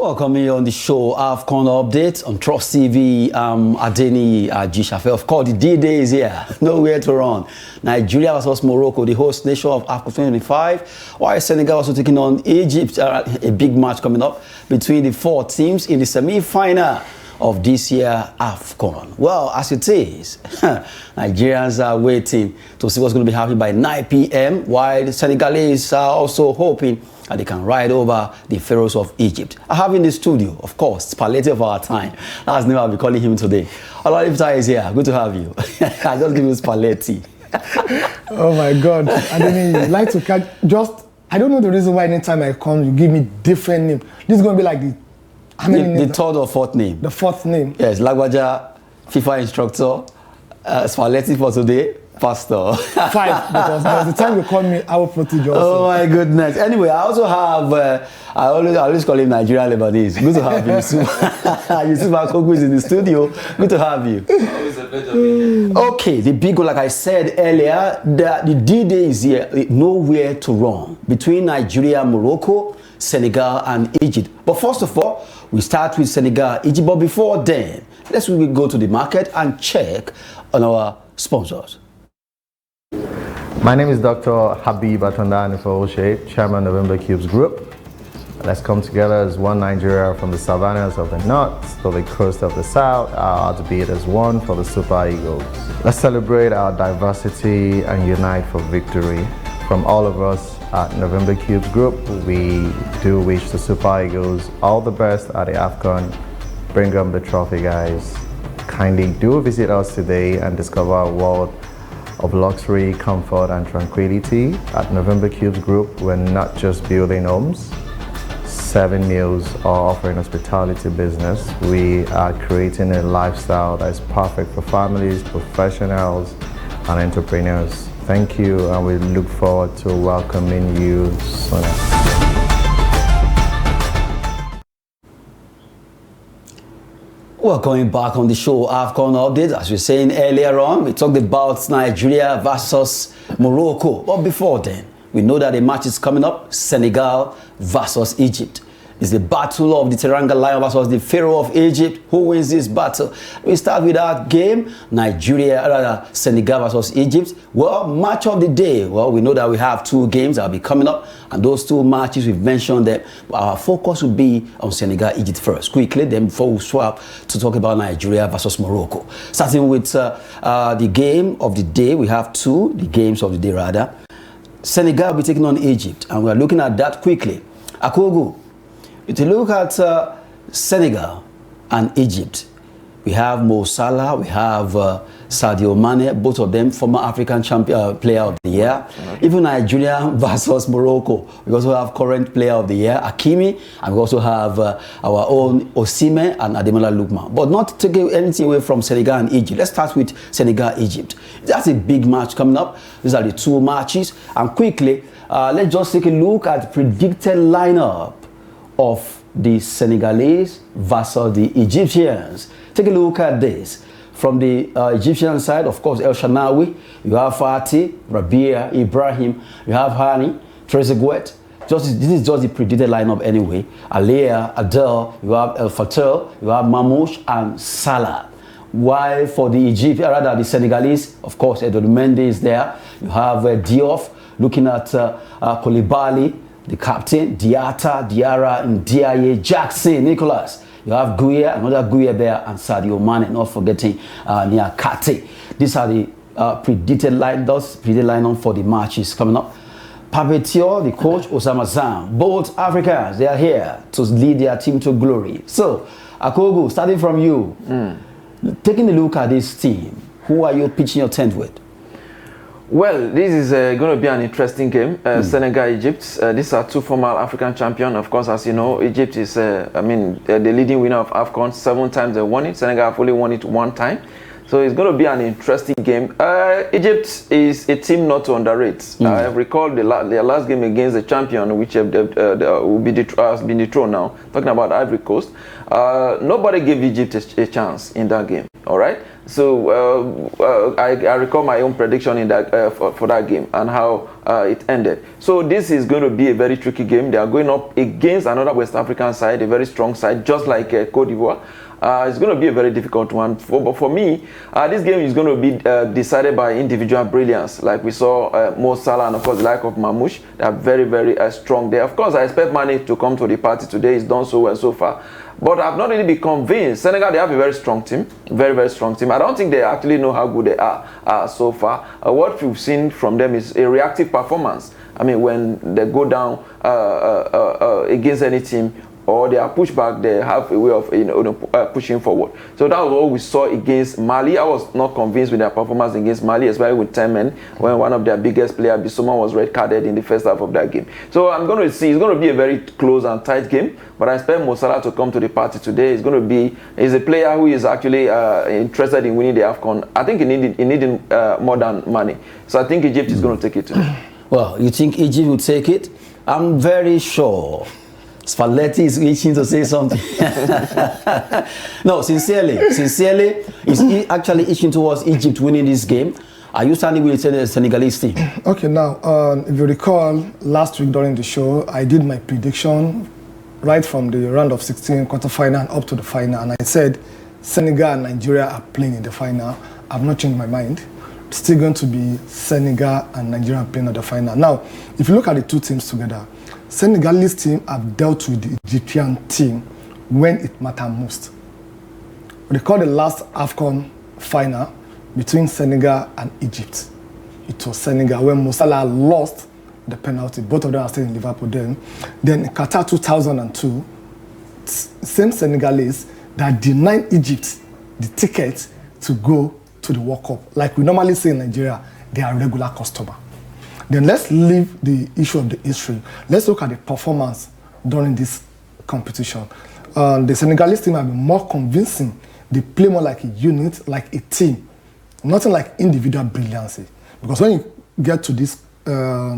Welcome here on the show, AFCON update on Trust TV. Adeniyi Ajisafe. Of course, the D-Day is here. Nowhere to run. Nigeria versus Morocco, the host nation of AFCON 2025. While Senegal also taking on Egypt. A big match coming up between the four teams in the semi-final of this year AFCON. Well, as it is, Nigerians are waiting to see what's going to be happening by 9 p.m. while the Senegalese are also hoping that they can ride over the pharaohs of Egypt. I have in the studio, of course, Spalletti of our time. That's the name I'll be calling him today. Olawale is here. Good to have you. I just give you Spalletti. Oh my God. Adeniyi, you like to catch just, I don't know the reason why anytime I come, you give me different name. This is going to be like the third or fourth name. The fourth name. Yes, Lagwaja, FIFA instructor, Spalletti for today, pastor. 5, because by the time you call me, I will protect you also. Oh my goodness. Anyway, I also have, I always call him Nigerian Lebanese. Good to have you, Yusuf. Yusuf Akogu is in the studio. Good to have you. Always a pleasure being here. Okay, the big one, like I said earlier, the D-Day is here, nowhere to run between Nigeria, Morocco, Senegal, and Egypt. But first of all, we start with Senegal, Egypt. But before then, let's go to the market and check on our sponsors. My name is Dr. Habib Atanda Nifoloshe, Chairman of November Cubes Group. Let's come together as one Nigeria from the savannas of the north to the coast of the south, our heartbeat as one for the Super Eagles. Let's celebrate our diversity and unite for victory. From all of us at November Cubes Group, we do wish the Super Eagles all the best at the AFCON. Bring them the trophy, guys. Kindly do visit us today and discover a world of luxury, comfort, and tranquility. At November Cubes Group, we're not just building homes, serving meals, or offering hospitality business. We are creating a lifestyle that is perfect for families, professionals, and entrepreneurs. Thank you, and we look forward to welcoming you soon. Welcome back on the show, AFCON update. As we were saying earlier on, we talked about Nigeria versus Morocco. But before then, we know that a match is coming up, Senegal versus Egypt. It's the battle of the Teranga Lion versus the Pharaoh of Egypt. Who wins this battle? We start with that game, Senegal versus Egypt. Well, match of the day. Well, we know that we have 2 games that will be coming up, and those 2 matches, we've mentioned them. Our focus will be on Senegal, Egypt first. Quickly, then before we swap to talk about Nigeria versus Morocco. Starting with the game of the day, we have 2, the games of the day rather. Senegal will be taking on Egypt, and we are looking at that quickly. Akogu. If you look at Senegal and Egypt, we have Mo Salah, we have Sadio Mane, both of them former African champion player of the year. Even Nigeria versus Morocco, we also have current player of the year, Hakimi, and we also have our own Osimhen and Ademola Lookman. But not taking anything away from Senegal and Egypt. Let's start with Senegal, Egypt. That's a big match coming up. These are the 2 matches. And quickly, let's just take a look at the predicted lineup of the Senegalese versus the Egyptians. Take a look at this. From the Egyptian side, of course, El Shanawi, you have Fatih, Rabia, Ibrahim, you have Hani, Trezeguet. This is just the predicted lineup anyway. Alea, Adel, you have El Fatel, you have Mamouche, and Salah. While for the the Senegalese, of course, Edouard Mendy is there. You have Diouf, looking at Koulibaly, the captain, Diata, Diarra, Ndiaye, Jackson, Nicholas. You have Gueye, another Gueye there, and Sadio Mane, not forgetting Niakate. These are the predicted lineup for the matches coming up. Papetior, the coach, Osama Zam, both Africans, they are here to lead their team to glory. So, Akogu, starting from you, taking a look at this team, who are you pitching your tent with? Well, this is going to be an interesting game. Senegal, Egypt. These are 2 former African champions. Of course, as you know, Egypt is, the leading winner of AFCON. 7 times they won it. Senegal have only won it 1 time. So it's going to be an interesting game. Egypt is a team not to underrate. I recall their last game against the champion, which has been dethroned now. Talking about Ivory Coast. Nobody gave Egypt a chance in that game. All right. So I recall my own prediction in that for that game and how it ended. So this is going to be a very tricky game. They are going up against another West African side, a very strong side, just like Cote d'Ivoire. It's going to be a very difficult one. But for me, this game is going to be decided by individual brilliance. Like we saw Mo Salah and, of course, the like of Mamouche. They are very, very strong there. Of course, I expect Mane to come to the party today. He's done so well so far. But I've not really been convinced. Senegal, they have a very strong team. Very, very strong team. I don't think they actually know how good they are so far. What we've seen from them is a reactive performance. I mean, when they go down against any team, or they are pushed back, they have a way of pushing forward. So that was what we saw against Mali. I was not convinced with their performance against Mali, especially with 10 men, when one of their biggest players, Bissouma, was red carded in the first half of that game. So I'm going to see, it's going to be a very close and tight game, but I expect Mo Salah to come to the party today. He's a player who is actually interested in winning the AFCON. I think he needed more than money. So I think Egypt is going to take it today. Well, you think Egypt will take it? I'm very sure. Spalletti is itching to say something. No, sincerely, is he actually itching towards Egypt winning this game? Are you standing with the Senegalese team? Okay, now, if you recall, last week during the show, I did my prediction right from the round of 16 quarterfinal up to the final, and I said Senegal and Nigeria are playing in the final. I've not changed my mind. It's still going to be Senegal and Nigeria playing at the final. Now, if you look at the two teams together, Senegalese team have dealt with the Egyptian team when it mattered most. Recall the last AFCON final between Senegal and Egypt. It was Senegal when Mo Salah lost the penalty. Both of them are still in Liverpool then. Then Qatar 2002, same Senegalese that denied Egypt the ticket to go to the World Cup. Like we normally say in Nigeria, they are a regular customer. Then let's leave the issue of the history. Let's look at the performance during this competition. The Senegalese team have been more convincing. They play more like a unit, like a team. Nothing like individual brilliancy. Because when you get to this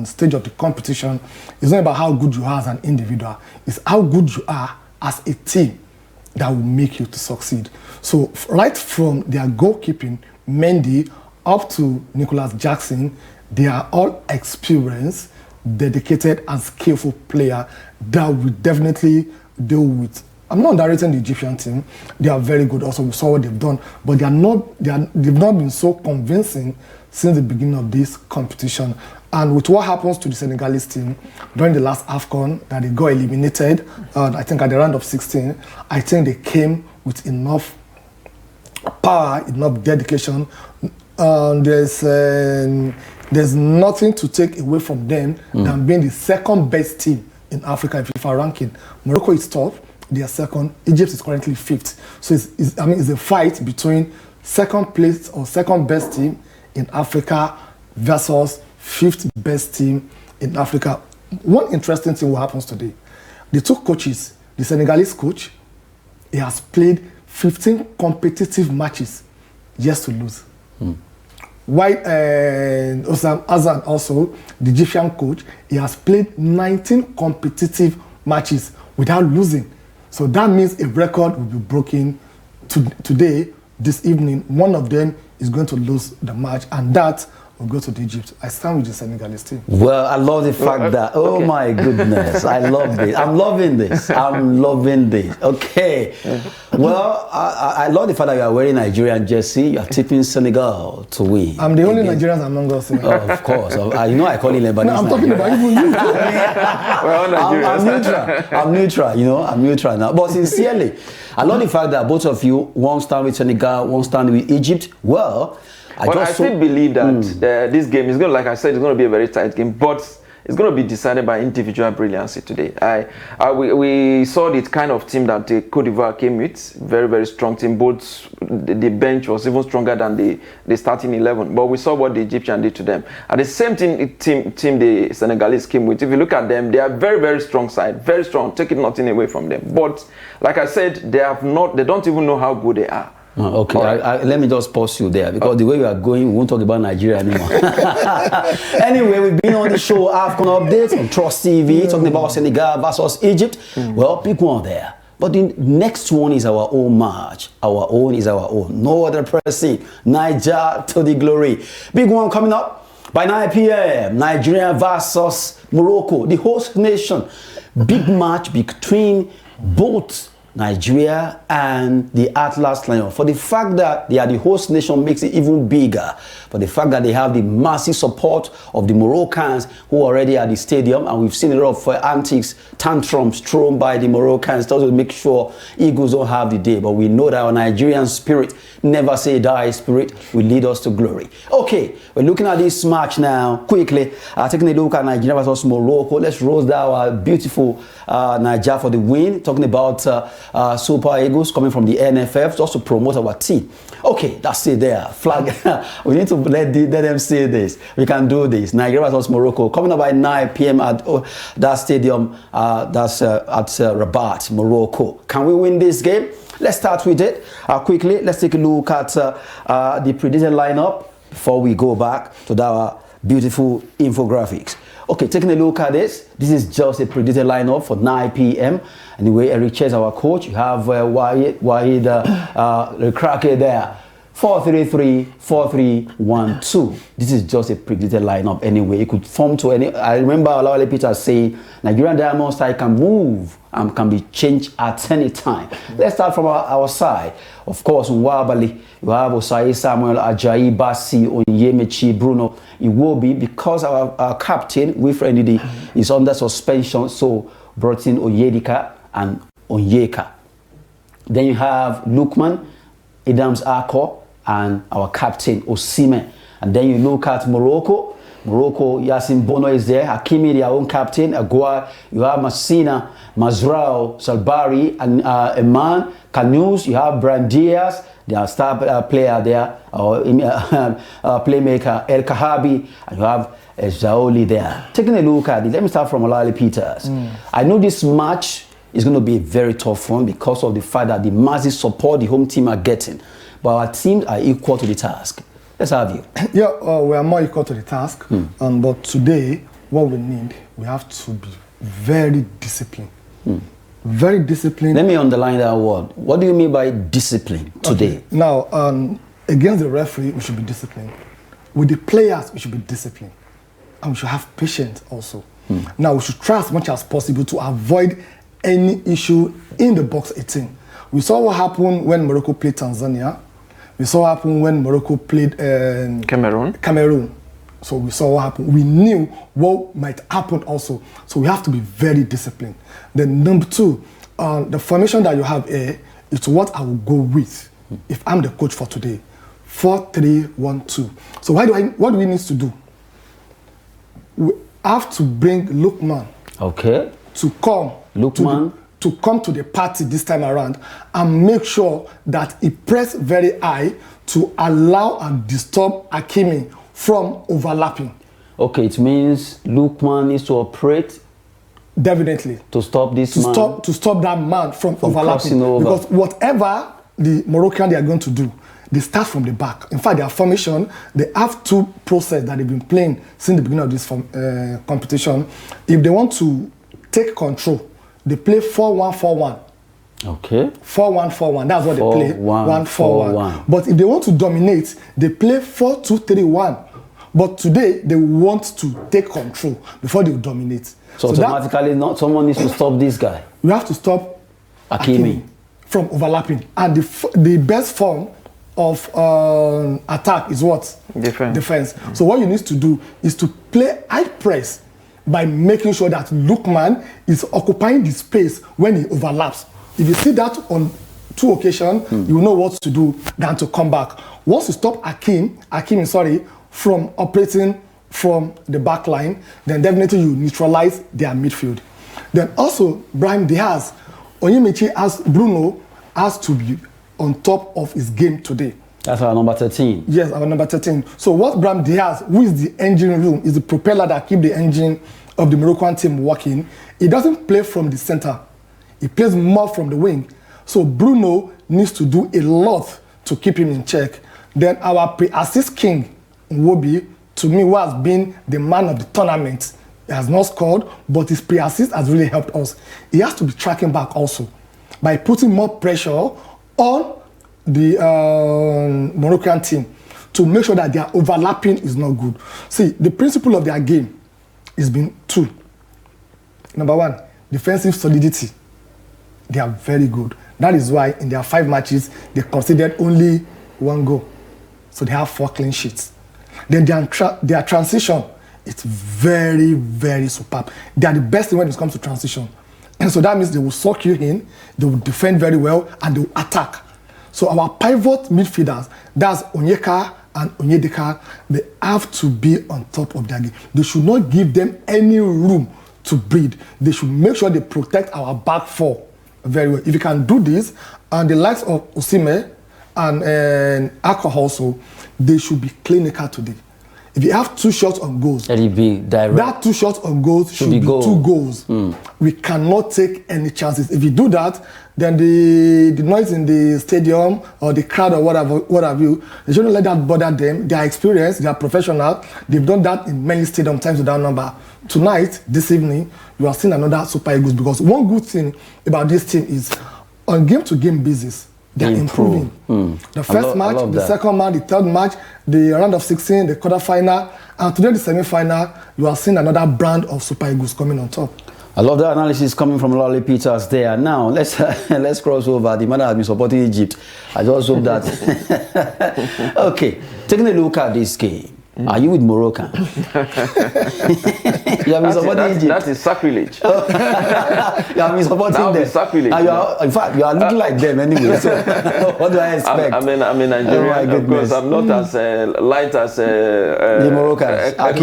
stage of the competition, it's not about how good you are as an individual. It's how good you are as a team that will make you to succeed. So right from their goalkeeping, Mendy, up to Nicholas Jackson, they are all experienced, dedicated, and skillful players that will definitely deal with. I'm not underrating the Egyptian team. They are very good. Also, we saw what they've done, but they've not been so convincing since the beginning of this competition. And with what happens to the Senegalese team during the last AFCON, that they got eliminated, I think at the round of 16, I think they came with enough power, enough dedication. There's nothing to take away from them than being the second best team in Africa in FIFA ranking. Morocco is top, they are second. Egypt is currently fifth. So it's a fight between second place or second best team in Africa versus fifth best team in Africa. One interesting thing what happens today. The two coaches, the Senegalese coach, he has played 15 competitive matches just to lose. While Osam Azan also, the Egyptian coach, he has played 19 competitive matches without losing. So that means a record will be broken today, this evening. One of them is going to lose the match, and that will go to Egypt. I stand with the Senegalese team. Well, I love the fact that, oh my goodness, I love this. I'm loving this. I'm loving this. Okay. Well, I love the fact that you are wearing Nigerian jersey. You are tipping Senegal to win. I'm the only Nigerian among us. Oh, of course. You know I call it Lebanese. No, I'm talking about even you. I'm neutral. I'm neutral, you know. I'm neutral now. But sincerely, I love the fact that both of you, one stand with Senegal, one stand with Egypt. Well, I still believe that this game is going to, like I said, it's going to be a very tight game, but it's going to be decided by individual brilliancy today. We saw the kind of team that the Cote d'Ivoire came with, very, very strong team. Both the bench was even stronger than the starting 11, but we saw what the Egyptian did to them. And the same team the Senegalese came with, if you look at them, they are very, very strong side, very strong, taking nothing away from them. But like I said, they don't even know how good they are. Okay, right. Let me just pause you there, because the way you are going, we won't talk about Nigeria anymore. Anyway, we've been on the show AFCON updates on Trust TV, talking about Senegal versus Egypt. Well, pick one there. But the next one is our own match. Our own is our own. No other person. Niger to the glory. Big one coming up by 9 p.m. Nigeria versus Morocco, the host nation. Big match between both Nigeria and the Atlas Lion. For the fact that they are the host nation makes it even bigger. For the fact that they have the massive support of the Moroccans who are already at the stadium, and we've seen a lot of antics, tantrums thrown by the Moroccans to make sure Eagles don't have the day. But we know that our Nigerian spirit, never say die spirit, will lead us to glory. Okay, we're looking at this match now quickly. Taking a look at Nigeria versus Morocco. Let's roll down our beautiful Nigeria for the win. Talking about Super Eagles coming from the NFF just to promote our team. Okay, that's it there. Flag. We need to let them say this. We can do this. Nigeria versus Morocco coming up by 9 p.m. at that stadium. That's at Rabat, Morocco. Can we win this game? Let's start with it quickly. Let's take a look at the predicted lineup before we go back to that beautiful infographics. Okay, taking a look at this. This is just a predicted lineup for 9 p.m. Anyway, Eric Chase, our coach. You have Wahid the cracker there. 4-3-3, 4-3-1-2. This is just a predicted lineup anyway. It could form to any. I remember Olawale Peter saying Nigerian Diamond style can move and can be changed at any time. Let's start from our side. Of course, in Wabali, you have Osai Samuel, Ajayi, Basi, Onyemechi, Bruno. It will be because our captain, Wilfred Ndidi, is under suspension, so brought in Oyedika and Onyeka. Then you have Lukman, Idams Akko, and our captain Osimhen. And then you look at Morocco. Yasin Bono is there. Hakimi, their own captain. Agua. You have Masina, Mazrao, Salbari, and Eman. Kanous. You have Brandias, their star player there, playmaker El Kahabi, and you have Zaoli there. Taking a look at it, let me start from Olawale Peters. I know this match is going to be a very tough one because of the fact that the massive support the home team are getting. But our teams are equal to the task. Let's have you. Yeah, we are more equal to the task. But today, what we need, we have to be very disciplined. Very disciplined. Let me underline that word. What do you mean by discipline today? Okay. Now, against the referee, we should be disciplined. With the players, we should be disciplined. And we should have patience also. Now, we should try as much as possible to avoid any issue in the box 18. We saw what happened when Morocco played Tanzania. We saw what happened when Morocco played Cameroon. So we saw what happened. We knew what might happen also. So we have to be very disciplined. Then number two, the formation that you have here is what I will go with if I'm the coach for today. 4-3-1-2. So what do we need to do? We have to bring Lukman. Okay. To come. Lukman. To come to the party this time around and make sure that he press very high to allow and disturb Hakimi from overlapping. Okay, it means Lukman needs to operate. Definitely. To stop this man. To stop that man from overlapping. Because whatever the Moroccan they are going to do, they start from the back. In fact, their formation, they have two processes that they've been playing since the beginning of this competition. If they want to take control, they play 4-1-4-1. Okay. 4-1-4-1. That's what they play. 1-4-1. But if they want to dominate, they play 4-2-3-1. But today they want to take control before they dominate. So automatically, someone needs to stop this guy. We have to stop Hakimi from overlapping. And the best form of attack is what? Defense. So what you need to do is to play high press by making sure that Lukman is occupying the space when he overlaps. If you see that on two occasions, you will know what to do than to come back. Once you stop Hakimi, from operating from the back line, then definitely you neutralize their midfield. Then also, Brahim Diaz, Onyemechi as Bruno has to be on top of his game today. That's our number 13. Yes, our number 13. So what Brahim Diaz, who is the engine room, is the propeller that keeps the engine of the Moroccan team working. He doesn't play from the center. He plays more from the wing. So Bruno needs to do a lot to keep him in check. Then our pre-assist king, Nwobi, to me, who has been the man of the tournament, he has not scored, but his pre-assist has really helped us. He has to be tracking back also. by putting more pressure on the Moroccan team to make sure that their overlapping is not good. See, the principle of their game has been two. Number one, defensive solidity. They are very good. That is why in their 5 matches, they conceded only 1 goal. So they have 4 clean sheets. Then their transition, it's very, very superb. They are the best when it comes to transition. And so that means they will suck you in, they will defend very well, and they will attack. So our pivot midfielders, that's Onyeka and Onyedika, they have to be on top of their game. They should not give them any room to breathe. They should make sure they protect our back 4 very well. If you can do this, and the likes of Osimhen and Akogu also, they should be clinical today. If you have 2 shots on goals, let it be direct. That 2 shots on goals should be 2 goals. We cannot take any chances. If you do that, then the noise in the stadium or the crowd or what have you, they shouldn't let that bother them. They are experienced, they are professional. They've done that in many stadium times without number. Tonight, this evening, you are seeing another Super Eagles, because one good thing about this team is on game-to-game basis, they are improving. The first match, the second match, the third match, the round of 16, the quarterfinal, and today the semi-final, you are seeing another brand of Super Eagles coming on top. I love the analysis coming from Olawale Peters there. Now, let's cross over. The man has been supporting Egypt. I just hope that... Okay, taking a look at this game. Are you with Morocco? You have been supporting Egypt. That is sacrilege. You have been supporting them. Sacrilege. In fact, you are looking like them anyway. So what do I expect? I'm a Nigerian. Of course, I'm not as light as the Moroccans. What's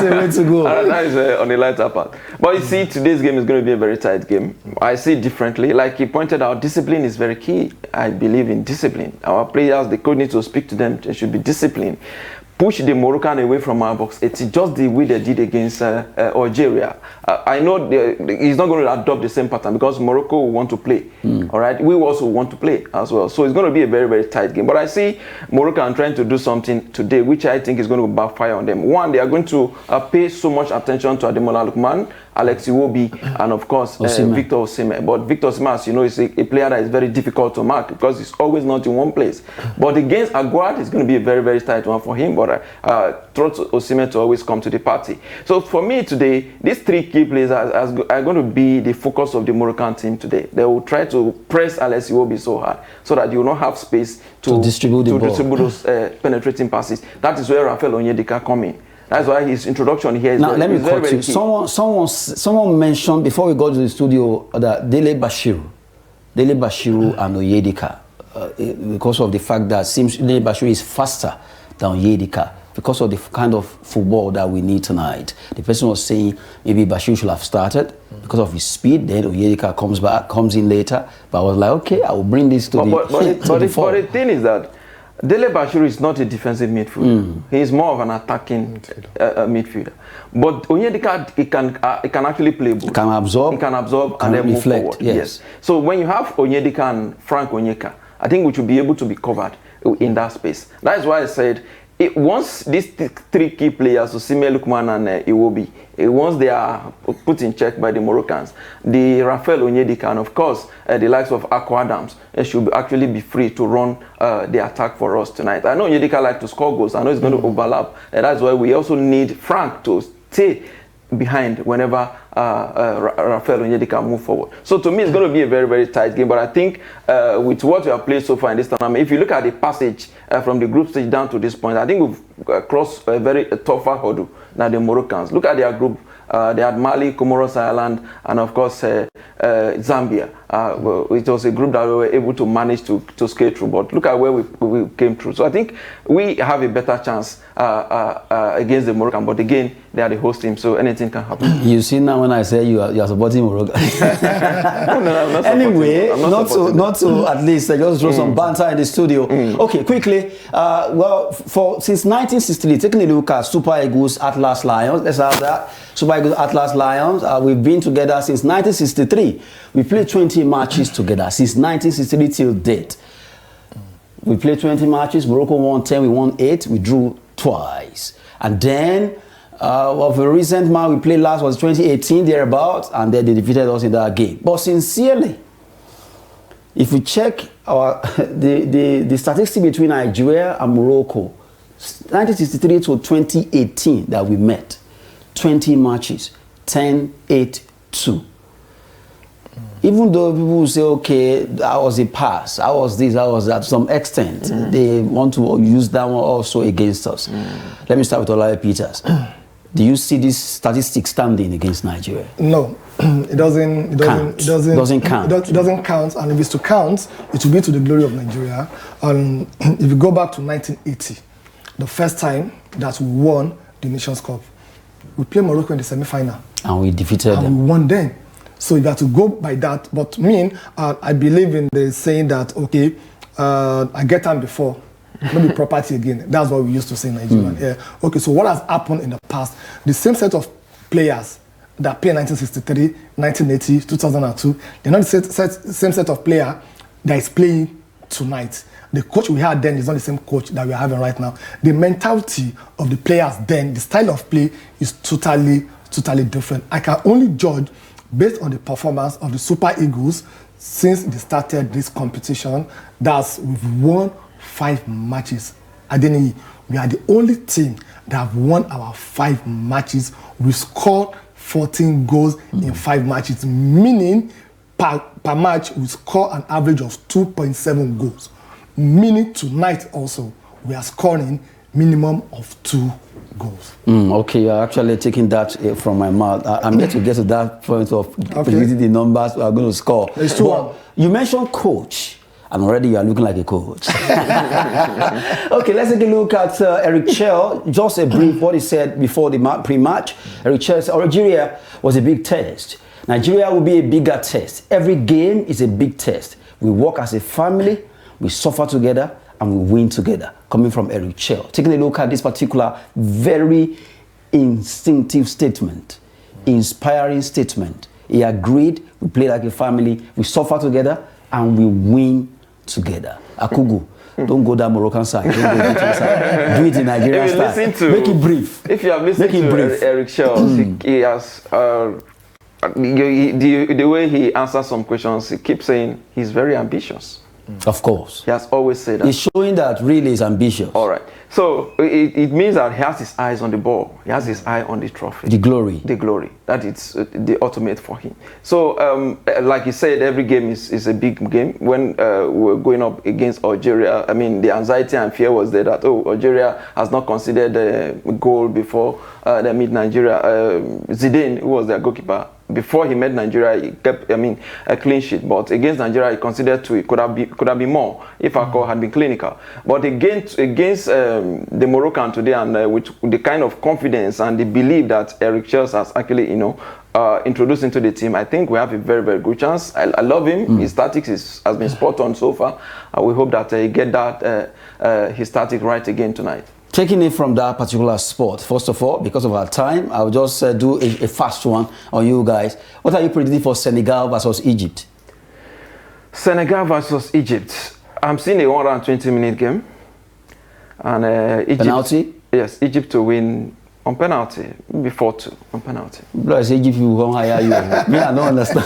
the way to go? That is on the lighter part. But you see, today's game is going to be a very tight game. I see it differently. Like he pointed out, discipline is very key. I believe in discipline. Our players, the coach needs to speak to them. They should be disciplined. Push the Moroccan away from our box. It's just the way they did against Algeria. I know he's not going to adopt the same pattern, because Morocco will want to play. All right, we also want to play as well. So it's going to be a very, very tight game. But I see Morocco trying to do something today, which I think is going to backfire on them. One, they are going to pay so much attention to Ademola Lookman, Alex Iwobi, and of course Victor Osimhen. But Victor Osimhen, as you know, is a player that is very difficult to mark, because he's always not in one place. But against Aguad, it's going to be a very, very tight one for him. But trust Osimhen to always come to the party. So for me today, these 3 key players are going to be the focus of the Moroccan team today. They will try to press Alex Iwobi so hard, so that you will not have space to distribute those penetrating passes. That is where Rafael Onyedika come in. That's why his introduction here is now, let me very, cut you. Someone mentioned before we got to the studio that Dele Bashiru and Onyedika, because of the fact that seems Dele Bashiru is faster than Onyedika, because of the kind of football that we need tonight. The person was saying maybe Bashiru should have started because of his speed. Then Onyedika comes in later. But I was like, okay, I will bring this to the fore. But the thing is that Dele Bashiru is not a defensive midfielder. He is more of an attacking midfielder. But Onyedika, he can actually play both. He can absorb and then move forward. Yes. So when you have Onyedika and Frank Onyeka, I think we should be able to be covered in that space. That's why I said, once these 3 key players, Osimhen, Lookman, and Iwobi, once they are put in check by the Moroccans, the Rafael Onyedika, and of course the likes of Akwa Adams, should actually be free to run the attack for us tonight. I know Onyedika likes to score goals. I know it's going to overlap. And that's why we also need Frank to stay behind whenever Rafael Onyedika move forward. So to me, it's going to be a very, very tight game. But I think with what we have played so far in this tournament, if you look at the passage from the group stage down to this point, I think we've crossed a very tougher hurdle than the Moroccans. Look at their group. They had Mali, Comoros Island, and of course Zambia. It was a group that we were able to manage to skate through. But look at where we came through. So I think we have a better chance against the Moroccan. But again, they are the host team, so anything can happen. You see now when I say you are supporting Morocco. No, I'm not anyway, supporting. not to at least just throw some banter in the studio. Okay, quickly. Well, since 1963, taking a look at Super Eagles Atlas Lions. Let's have that. Super Eagles Atlas Lions. We've been together since 1963. We played 20 matches together since 1963 till date. We played 20 matches. Morocco won 10. We won 8. We drew twice. And then Of a recent match we played last was 2018 thereabouts, and then they defeated us in that game. But sincerely, if you check our the statistics between Nigeria and Morocco, 1963 to 2018 that we met, 20 matches, 10-8-2. Even though people will say, okay, that was a pass, that was this, that was that, to some extent, they want to use that one also against us. Let me start with Olawale Peters. Do you see this statistic standing against Nigeria? No, it doesn't count. It doesn't count, and if it's to count, it will be to the glory of Nigeria. And if you go back to 1980, the first time that we won the Nations Cup, we played Morocco in the semi-final. And we defeated them. And we won then. So you have to go by that. But I believe in the saying that, okay, I get time before, maybe property again. That's what we used to say in Nigeria. Yeah. Okay, so what has happened in the past? The same set of players that played in 1963, 1980, 2002, they're not the same set of players that is playing tonight. The coach we had then is not the same coach that we are having right now. The mentality of the players then, the style of play is totally different. I can only judge based on the performance of the Super Eagles since they started this competition. That's we've won 5 matches. Adeniyi, we are the only team that have won our 5 matches. We scored 14 goals in 5 matches, meaning per match we score an average of 2.7 goals. Meaning tonight also we are scoring minimum of 2 goals. Okay, you're actually taking that from my mouth. I'm yet to get to that point of predicting the numbers we are going to score. There's 2-1. You mentioned coach, and already you are looking like a coach. Okay, let's take a look at Eric Chell. Just a brief what he said before the pre-match. Eric Chell said Algeria was a big test. Nigeria will be a bigger test. Every game is a big test. We work as a family, we suffer together, and we win together. Coming from Eric Chell. Taking a look at this particular very instinctive statement, inspiring statement. He agreed, we play like a family, we suffer together, and we win together. Akogu, don't go down Moroccan side. Don't go Egyptian side. Do it in Nigerian style. Make it brief. If you have listened to Eric Chell, he has the way he answers some questions, he keeps saying he's very ambitious. Of course. He has always said that. He's showing that really is ambitious. All right. So it means that he has his eyes on the ball. He has his eye on the trophy. The glory. The glory. That it's the ultimate for him. So like he said, every game is a big game. When we were going up against Algeria, I mean, the anxiety and fear was there that, Algeria has not considered a goal before they meet Nigeria. Zidane, who was their goalkeeper, before he met Nigeria, he kept, a clean sheet. But against Nigeria, he considered 2. It could have been more if our call had been clinical. But against the Moroccan today, and with the kind of confidence and the belief that Eric Chels has actually, introduced into the team, I think we have a very, very good chance. I love him. His tactics has been spot on so far. We hope that he get that his tactic right again tonight. Taking it from that particular sport, first of all, because of our time, I'll just do a fast one on you guys. What are you predicting for Senegal versus Egypt? Senegal versus Egypt. I'm seeing a 120-minute game. And Egypt, penalty? Yes, Egypt to win on penalty, before 4-2 on penalty. Bless Egypt, you won't hire you. Me, I don't understand.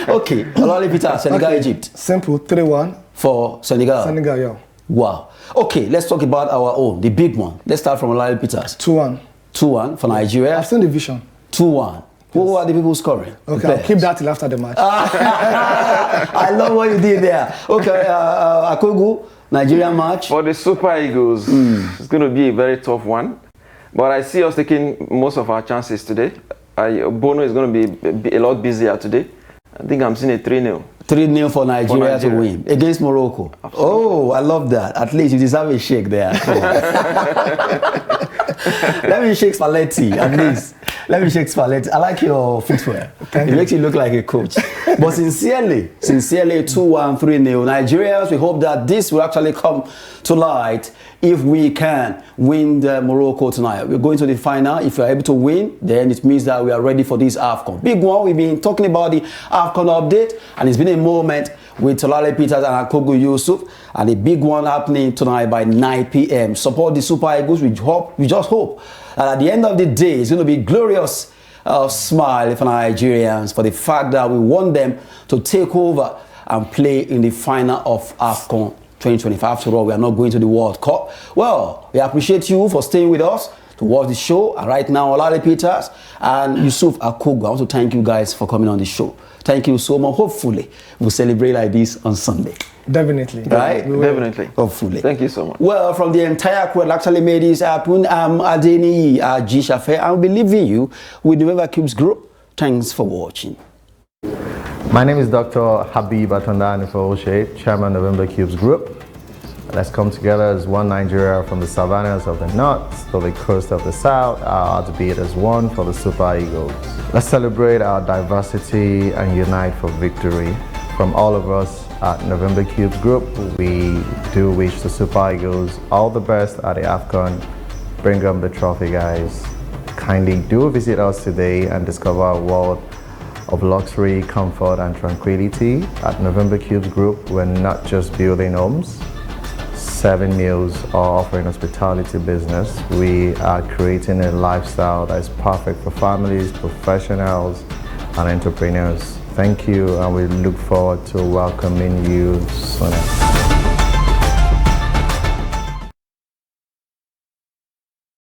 Okay, Olawale Peter, Senegal, okay. Egypt. Simple, 3-1. For Senegal? Senegal, yeah. Wow. Okay, let's talk about our own, the big one. Let's start from Olawale Peters. 2-1. 2-1 for Nigeria. I've seen the vision. 2-1. Yes. Who are the people scoring? Okay, I'll keep that till after the match. I love what you did there. Okay, Akogu, Nigerian match. For the Super Eagles, it's going to be a very tough one. But I see us taking most of our chances today. Bono is going to be a lot busier today. I think I'm seeing a 3-0. 3-0 for Nigeria to win against Morocco. Absolutely. Oh, I love that. At least you deserve a shake there. Let me shake Spalletti, at least. Let me shake Spalletti. I like your footwear. It makes you look like a coach. But sincerely, 2-1, 3-0. Nigerians, we hope that this will actually come to light if we can win the Morocco tonight. We're going to the final. If we're able to win, then it means that we are ready for this AFCON. Big one, we've been talking about the AFCON update, and it's been a moment with Olawale Peters and Akogu Yusuf, and a big one happening tonight by 9 p.m. Support the Super Eagles. We just hope And at the end of the day, it's going to be glorious smile for Nigerians for the fact that we want them to take over and play in the final of AFCON 2025. After all, we are not going to the World Cup. Well, we appreciate you for staying with us to watch the show. And right now, Olawale Peters and Yusuf Akogu, I want to thank you guys for coming on the show. Thank you so much. Hopefully, we'll celebrate like this on Sunday. Definitely. Right? Definitely. Hopefully. Thank you so much. Well, from the entire crew that actually made this happen, I'm Adeniyi Ajisafe. I'll be leaving you with the November Cubes group. Thanks for watching. My name is Dr. Adeniyi Chairman of November Cubes Group. Let's come together as one Nigeria from the savannas of the north to the coast of the south, our heartbeat as one for the Super Eagles. Let's celebrate our diversity and unite for victory. From all of us at November Cubes Group, we do wish the Super Eagles all the best at the AFCON. Bring them the trophy, guys. Kindly do visit us today and discover a world of luxury, comfort, and tranquility. At November Cubes Group, we're not just building homes, serving meals, or offering hospitality business. We are creating a lifestyle that is perfect for families, professionals, and entrepreneurs. Thank you, and we look forward to welcoming you soon.